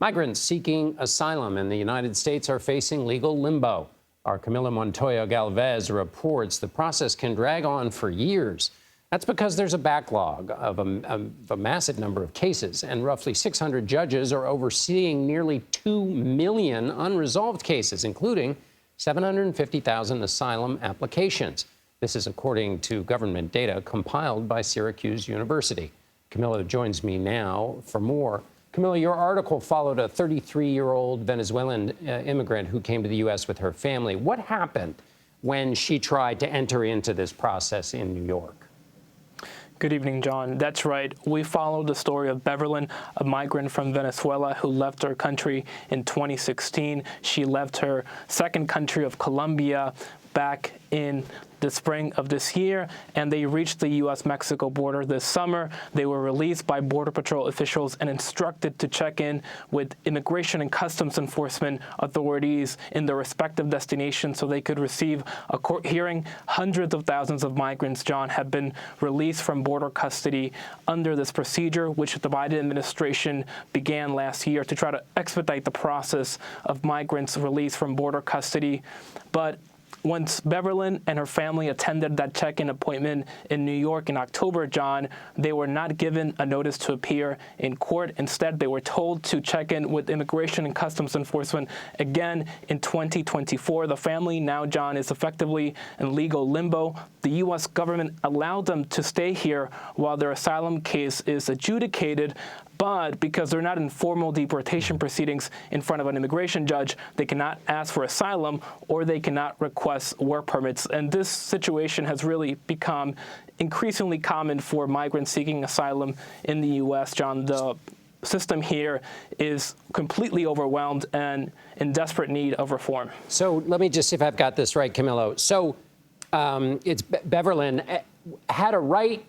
Migrants seeking asylum in the United States are facing legal limbo. Our Camilo Montoya-Galvez reports the process can drag on for years. That's because there's a backlog of a massive number of cases, and roughly 600 judges are overseeing nearly 2 million unresolved cases, including 750,000 asylum applications. This is according to government data compiled by Syracuse University. Camilo joins me now for more. Camilo, your article followed a 33-year-old Venezuelan immigrant who came to the U.S. with her family. What happened when she tried to enter into this process in New York? Good evening, John. That's right. We followed the story of Beverlyn, a migrant from Venezuela who left her country in 2016. She left her second country of Colombia back in the spring of this year, and they reached the U.S.-Mexico border this summer. They were released by Border Patrol officials and instructed to check in with Immigration and Customs Enforcement authorities in their respective destinations so they could receive a court hearing. Hundreds of thousands of migrants, John, have been released from border custody under this procedure, which the Biden administration began last year to try to expedite the process of migrants released from border custody. But once Beverlyn and her family attended that check-in appointment in New York in October, John, they were not given a notice to appear in court. Instead, they were told to check in with Immigration and Customs Enforcement again in 2024. The family now, John, is effectively in legal limbo. The U.S. government allowed them to stay here while their asylum case is adjudicated, but because they're not in formal deportation proceedings in front of an immigration judge, they cannot ask for asylum or they cannot request work permits. And this situation has really become increasingly common for migrants seeking asylum in the U.S., John. The system here is completely overwhelmed and in desperate need of reform. So let me just see if I've got this right, Camilo. So it's Beverlyn had a right,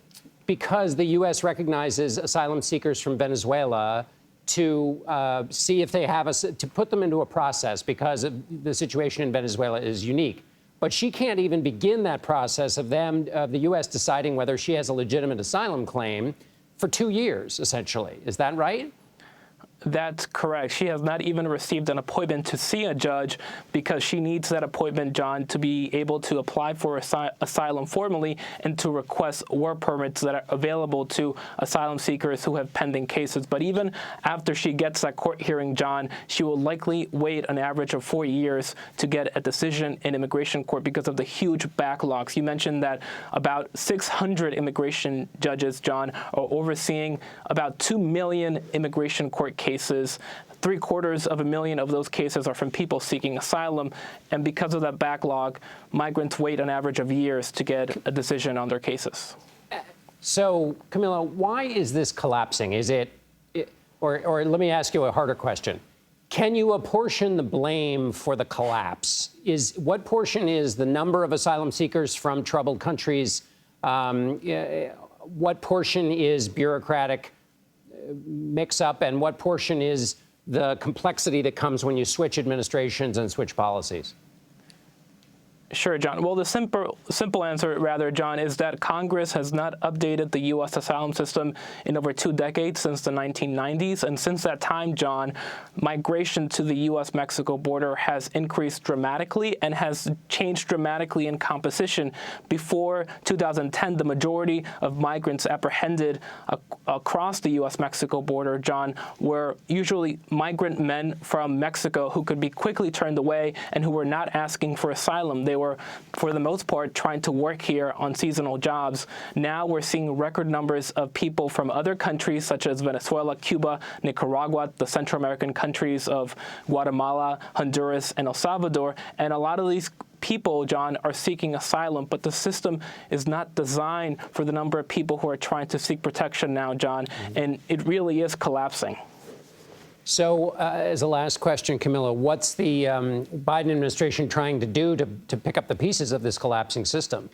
because the U.S. recognizes asylum seekers from Venezuela, to see if they have to put them into a process because the situation in Venezuela is unique. But she can't even begin that process of the U.S. deciding whether she has a legitimate asylum claim for 2 years, essentially. Is that right? That's correct. She has not even received an appointment to see a judge because she needs that appointment, John, to be able to apply for asylum formally and to request work permits that are available to asylum seekers who have pending cases. But even after she gets that court hearing, John, she will likely wait an average of 4 years to get a decision in immigration court because of the huge backlogs. You mentioned that about 600 immigration judges, John, are overseeing about 2 million immigration court cases. 750,000 of those cases are from people seeking asylum. And because of that backlog, migrants wait an average of years to get a decision on their cases. So, Camilo, why is this collapsing? Is it, or let me ask you a harder question. Can you apportion the blame for the collapse? What portion is the number of asylum seekers from troubled countries? What portion is bureaucratic mix-up, and what portion is the complexity that comes when you switch administrations and switch policies? Sure, John. Well, the simple answer, rather, John, is that Congress has not updated the U.S. asylum system in over 2 decades, since the 1990s. And since that time, John, migration to the U.S.-Mexico border has increased dramatically and has changed dramatically in composition. Before 2010, the majority of migrants apprehended across the U.S.-Mexico border, John, were usually migrant men from Mexico who could be quickly turned away and who were not asking for asylum. They were, for the most part, trying to work here on seasonal jobs. Now we're seeing record numbers of people from other countries such as Venezuela, Cuba, Nicaragua, the Central American countries of Guatemala, Honduras, and El Salvador. And a lot of these people, John, are seeking asylum, but the system is not designed for the number of people who are trying to seek protection now, John, and it really is collapsing. So as a last question, Camilo, what's the Biden administration trying to do to pick up the pieces of this collapsing system?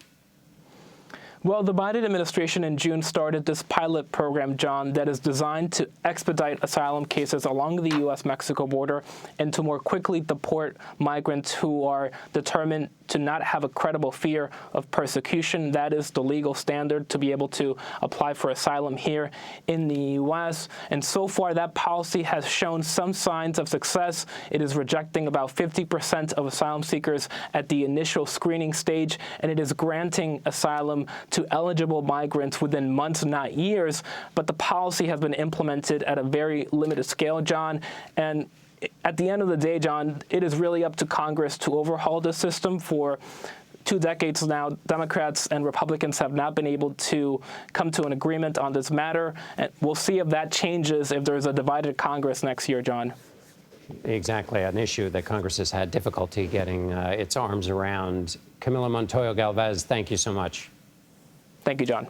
Well, the Biden administration in June started this pilot program, John, that is designed to expedite asylum cases along the U.S.-Mexico border and to more quickly deport migrants who are determined to not have a credible fear of persecution. That is the legal standard to be able to apply for asylum here in the U.S. And so far, that policy has shown some signs of success. It is rejecting about 50% of asylum seekers at the initial screening stage, and it is granting asylum to eligible migrants within months, not years. But the policy has been implemented at a very limited scale, John. And at the end of the day, John, it is really up to Congress to overhaul the system. For 2 decades now, Democrats and Republicans have not been able to come to an agreement on this matter. And we'll see if that changes if there's a divided Congress next year, John. Exactly, an issue that Congress has had difficulty getting its arms around. Camilo Montoya-Galvez, thank you so much. Thank you, John.